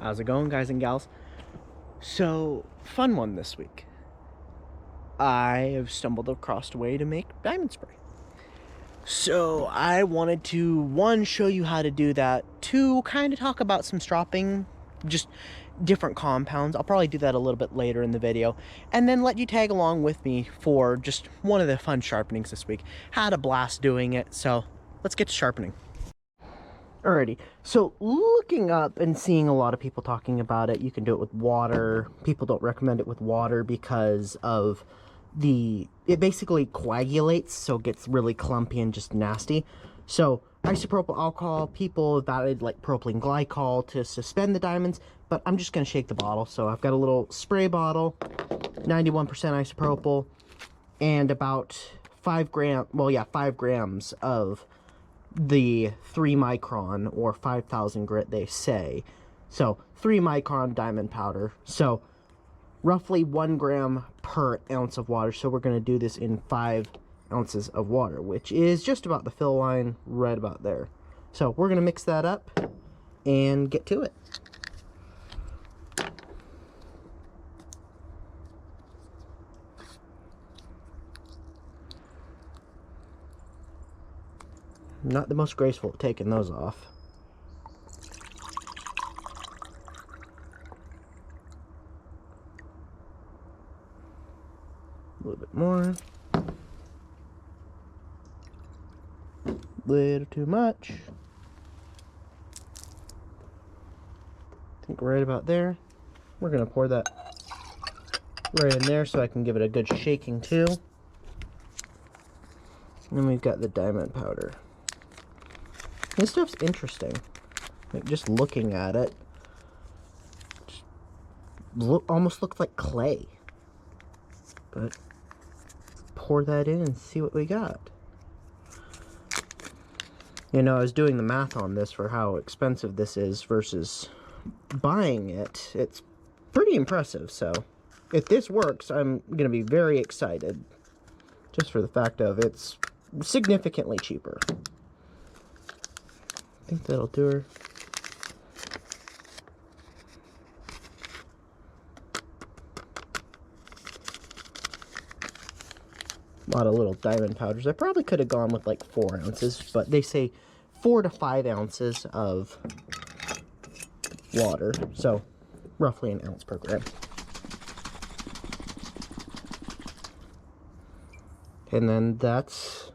How's it going, guys and gals? So, fun one this week. I have stumbled across a way to make diamond spray. So, I wanted to, one, show you how to do that, two, kind of talk about some stropping, just different compounds. I'll probably do that a little bit later in the video, and then let you tag along with me for just one of the fun sharpenings this week. Had a blast doing it, so let's get to sharpening. Alrighty, so looking up and seeing a lot of people talking about it, you can do it with water. People don't recommend it with water because of it basically coagulates, so it gets really clumpy and just nasty. So isopropyl alcohol, people have added like propylene glycol to suspend the diamonds, but I'm just gonna shake the bottle. So I've got a little spray bottle, 91% isopropyl, and about 5 grams of the 3 micron or 5,000 grit, they say. So 3 micron diamond powder. So roughly 1 gram per ounce of water. So we're going to do this in 5 ounces of water, which is just about the fill line right about there. So we're going to mix that up and get to it. Not the most graceful at taking those off. A little bit more. Little too much. I think right about there. We're gonna pour that right in there so I can give it a good shaking too. And then we've got the diamond powder. This stuff's interesting. Like, just looking at it, almost looks like clay. But pour that in and see what we got. You know, I was doing the math on this for how expensive this is versus buying it. It's pretty impressive. So if this works, I'm gonna be very excited, just for the fact of it's significantly cheaper. I think that'll do her. A lot of little diamond powders. I probably could have gone with like 4 ounces, but they say 4 to 5 ounces of water. So roughly an ounce per gram. And then that's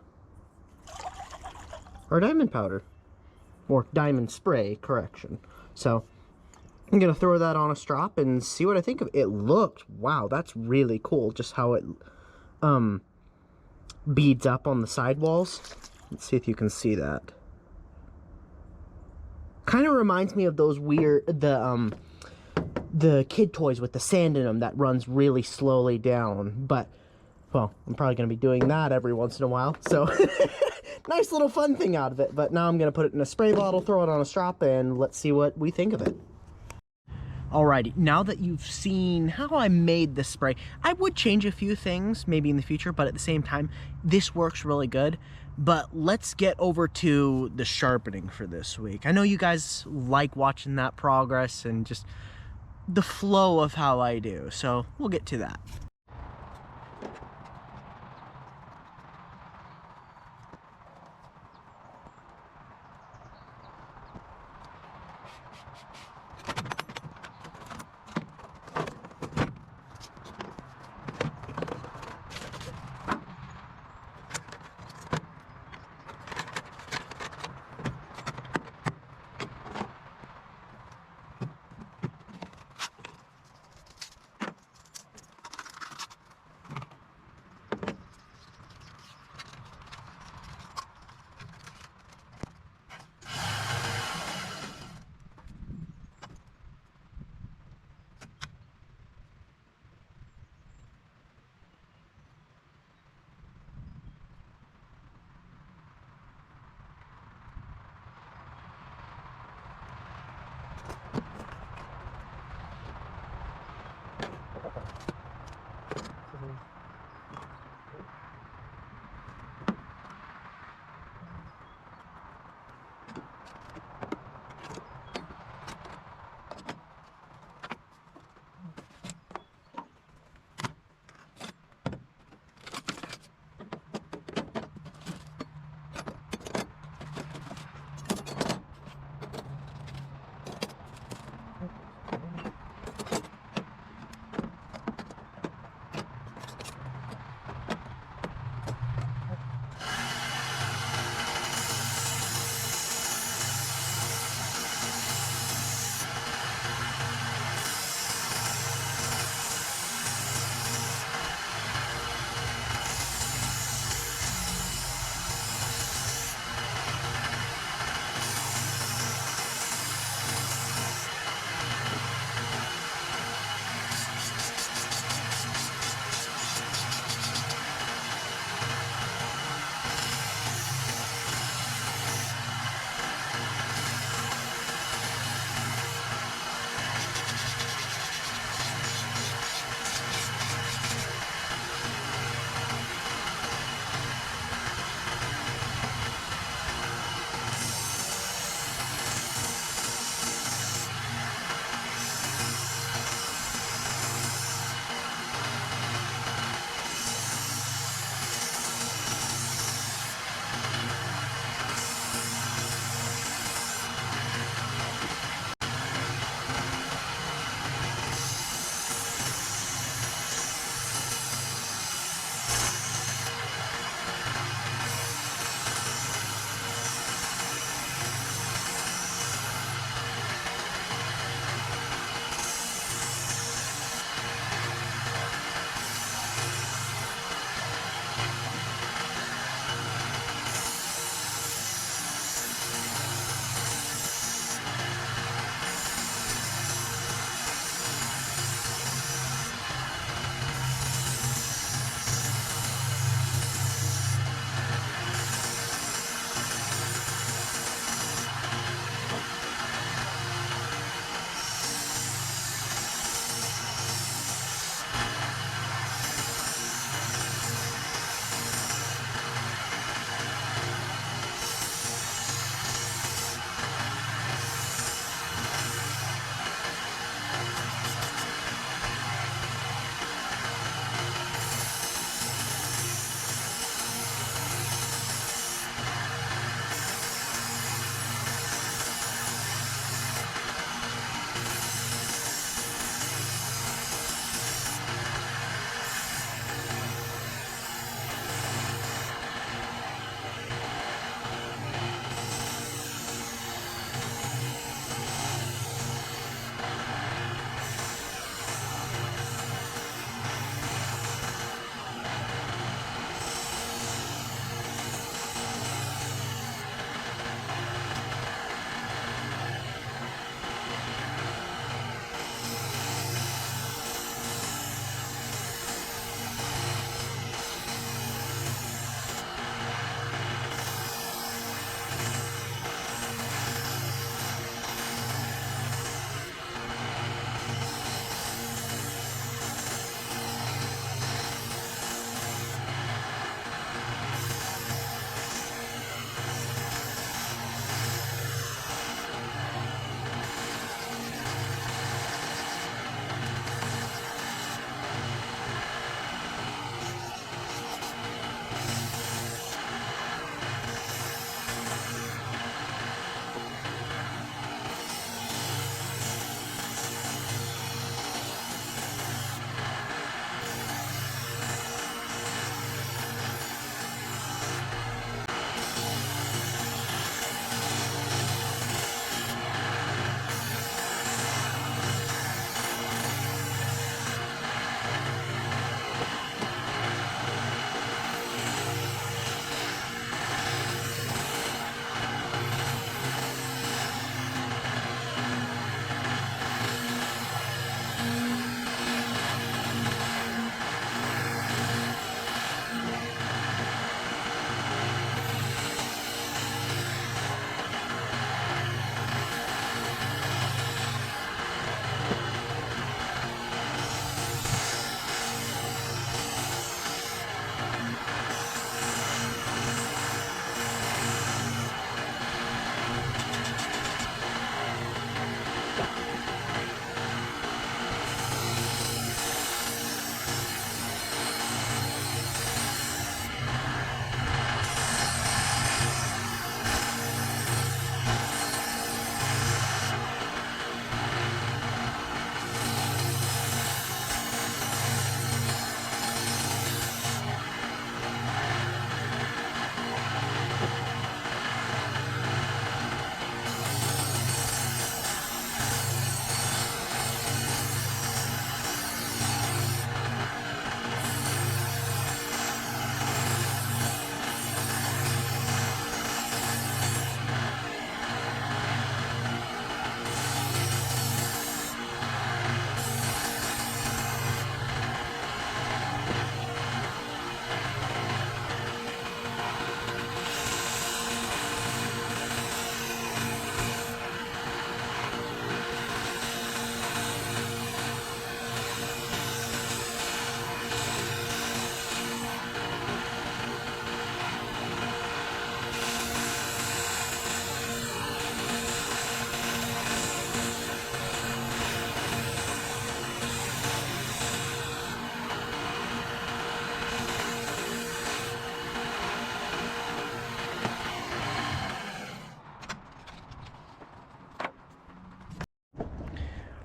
our diamond powder. Or diamond spray, correction. So I'm gonna throw that on a strop and see what I think of it. It looked, wow, that's really cool, just how it beads up on the sidewalls. Let's see if you can see that. Kind of reminds me of those weird, the kid toys with the sand in them that runs really slowly down. But, well, I'm probably gonna be doing that every once in a while, so nice little fun thing out of it. But now I'm gonna put it in a spray bottle, throw it on a strop, and let's see what we think of it. Alrighty, now that you've seen how I made this spray, I would change a few things maybe in the future, but at the same time, this works really good. But let's get over to the sharpening for this week. I know you guys like watching that progress and just the flow of how I do, so we'll get to that.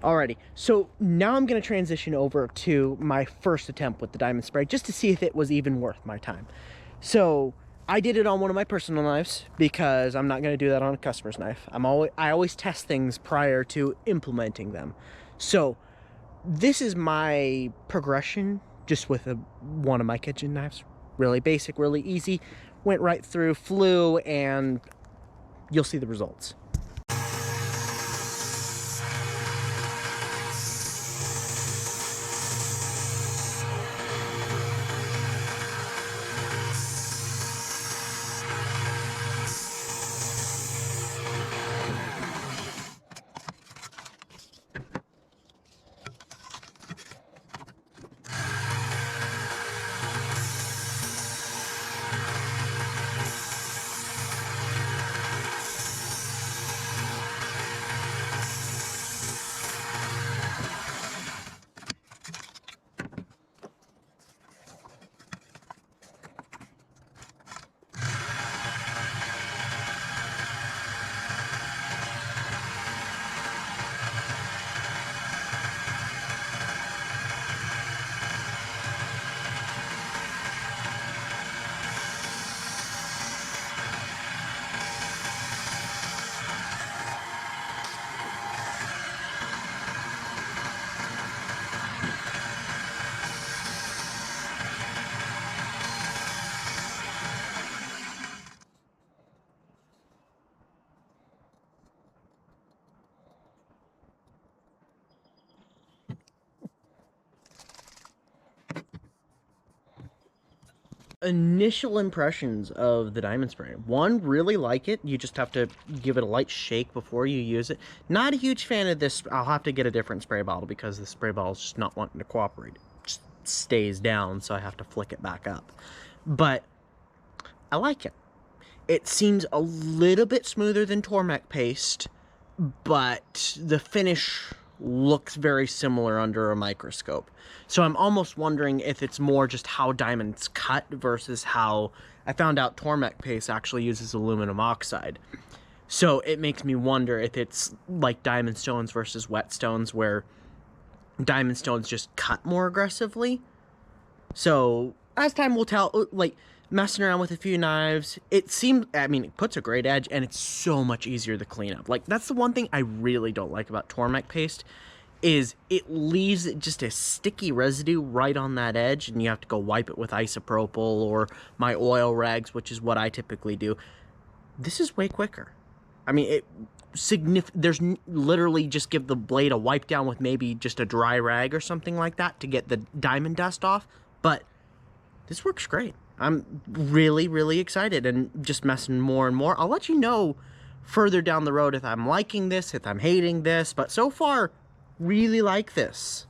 Alrighty, so now I'm going to transition over to my first attempt with the diamond spray, just to see if it was even worth my time. So I did it on one of my personal knives because I'm not going to do that on a customer's knife. I always test things prior to implementing them. So this is my progression just with one of my kitchen knives. Really basic, really easy. Went right through, flew, and you'll see the results. Initial impressions of the diamond spray. One, really like it. You just have to give it a light shake before you use it. Not a huge fan of this. I'll have to get a different spray bottle because the spray bottle is just not wanting to cooperate. It just stays down, so I have to flick it back up. But I like it. It seems a little bit smoother than Tormek paste, but the finish looks very similar under a microscope. So I'm almost wondering if it's more just how diamonds cut versus how I found out Tormek paste actually uses aluminum oxide. So it makes me wonder if it's like diamond stones versus whetstones, where diamond stones just cut more aggressively. So as time will tell, like messing around with a few knives, it seems, I mean, it puts a great edge and it's so much easier to clean up. Like, that's the one thing I really don't like about Tormek paste, is it leaves just a sticky residue right on that edge, and you have to go wipe it with isopropyl or my oil rags, which is what I typically do. This is way quicker. I mean, there's literally just give the blade a wipe down with maybe just a dry rag or something like that to get the diamond dust off, but this works great. I'm really, really excited and just messing more and more. I'll let you know further down the road if I'm liking this, if I'm hating this, but so far, really like this.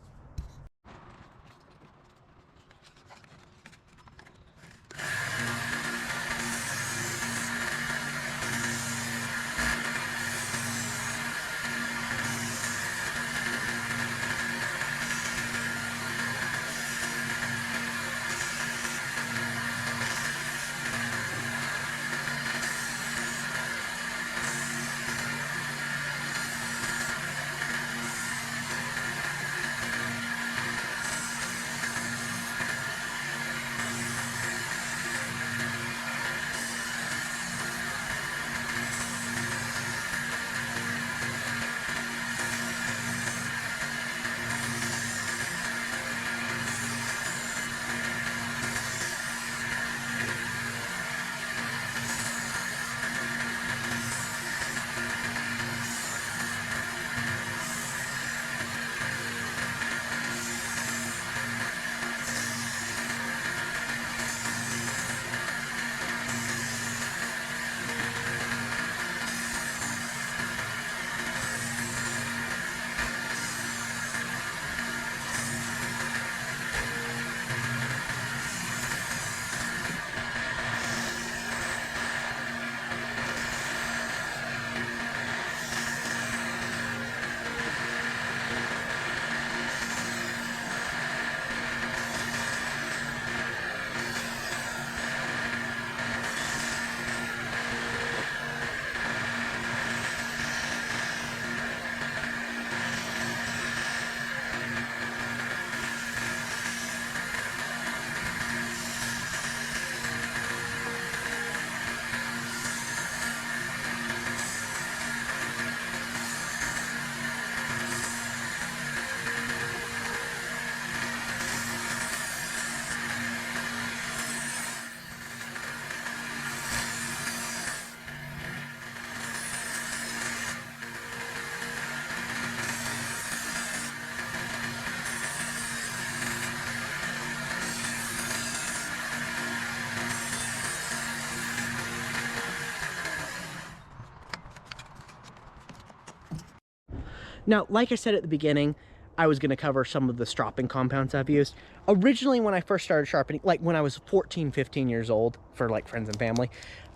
Now, like I said at the beginning, I was going to cover some of the stropping compounds I've used. Originally, when I first started sharpening, like when I was 14, 15 years old, for like friends and family,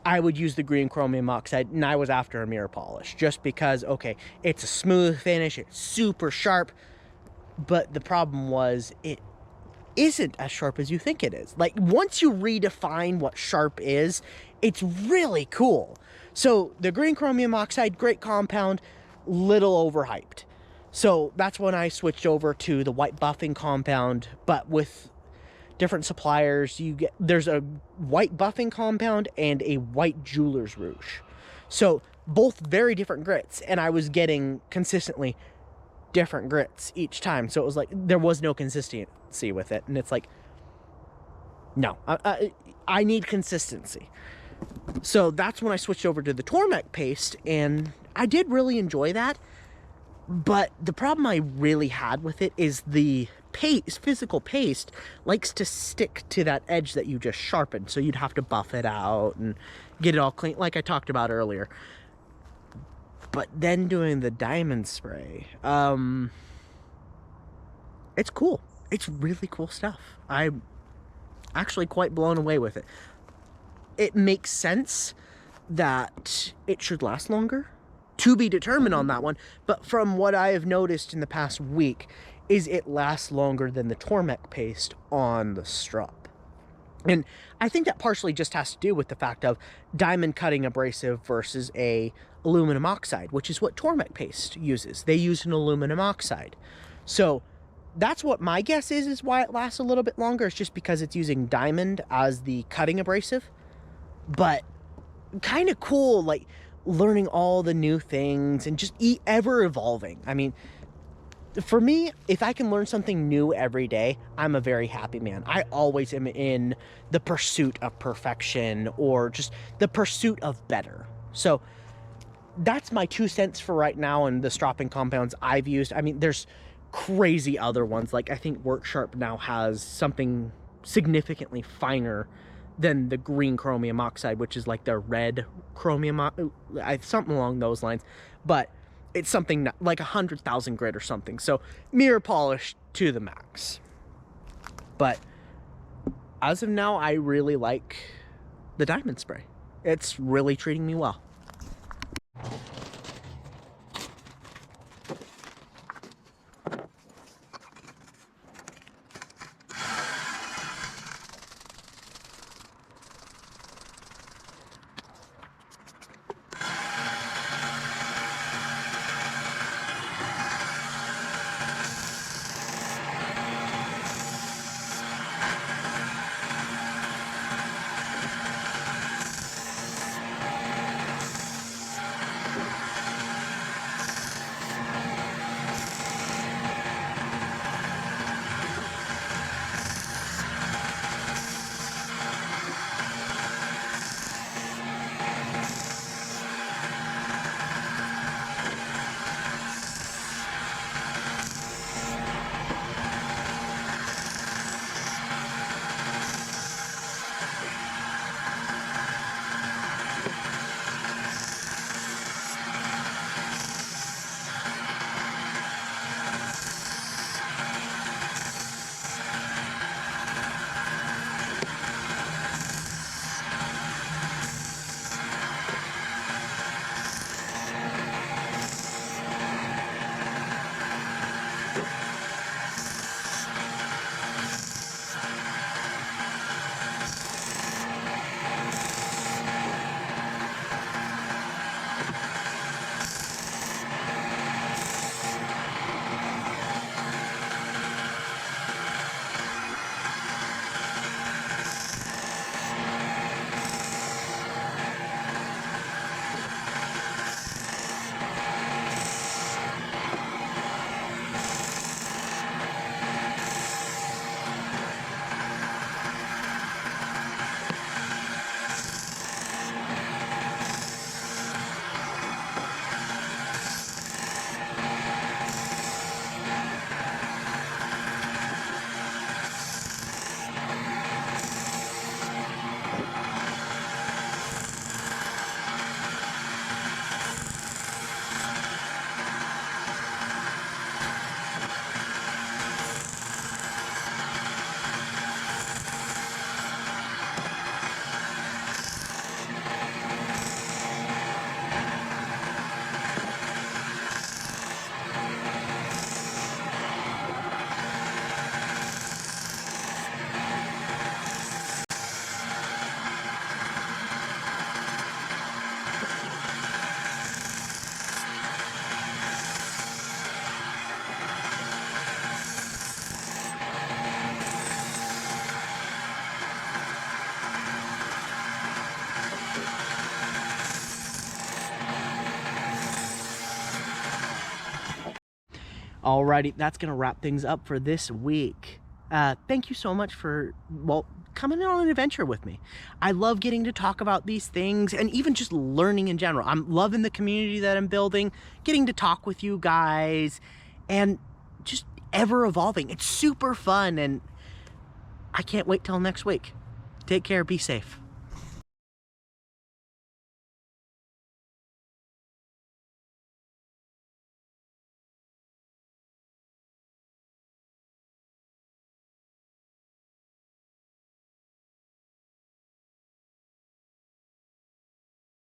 I would use the green chromium oxide, and I was after a mirror polish just because, okay, it's a smooth finish, it's super sharp, but the problem was it isn't as sharp as you think it is. Like, once you redefine what sharp is, it's really cool. So the green chromium oxide, great compound, little overhyped. So that's when I switched over to the white buffing compound, but with different suppliers, there's a white buffing compound and a white jeweler's rouge. So both very different grits, and I was getting consistently different grits each time. So it was like there was no consistency with it, and it's like, no, I need consistency. So that's when I switched over to the Tormek paste, and I did really enjoy that. But the problem I really had with it is the paste, physical paste, likes to stick to that edge that you just sharpened. So you'd have to buff it out and get it all clean, like I talked about earlier. But then doing the diamond spray, it's cool. It's really cool stuff. I'm actually quite blown away with it. It makes sense that it should last longer. To be determined on that one, but from what I have noticed in the past week, is it lasts longer than the Tormek paste on the strop. And I think that partially just has to do with the fact of diamond cutting abrasive versus a aluminum oxide, which is what Tormek paste uses. They use an aluminum oxide. So that's what my guess is why it lasts a little bit longer. It's just because it's using diamond as the cutting abrasive. But kind of cool, like, learning all the new things and just ever evolving. I mean, for me, if I can learn something new every day, I'm a very happy man. I always am in the pursuit of perfection or just the pursuit of better. So that's my 2 cents for right now on the stropping compounds I've used. I mean, there's crazy other ones. Like, I think Work Sharp now has something significantly finer than the green chromium oxide, which is like the red chromium, something along those lines. But it's something like 100,000 grit or something. So mirror polish to the max. But as of now, I really like the diamond spray. It's really treating me well. Alrighty, that's gonna wrap things up for this week. Thank you so much for, well, coming on an adventure with me. I love getting to talk about these things and even just learning in general. I'm loving the community that I'm building, getting to talk with you guys, and just ever evolving. It's super fun, and I can't wait till next week. Take care, be safe.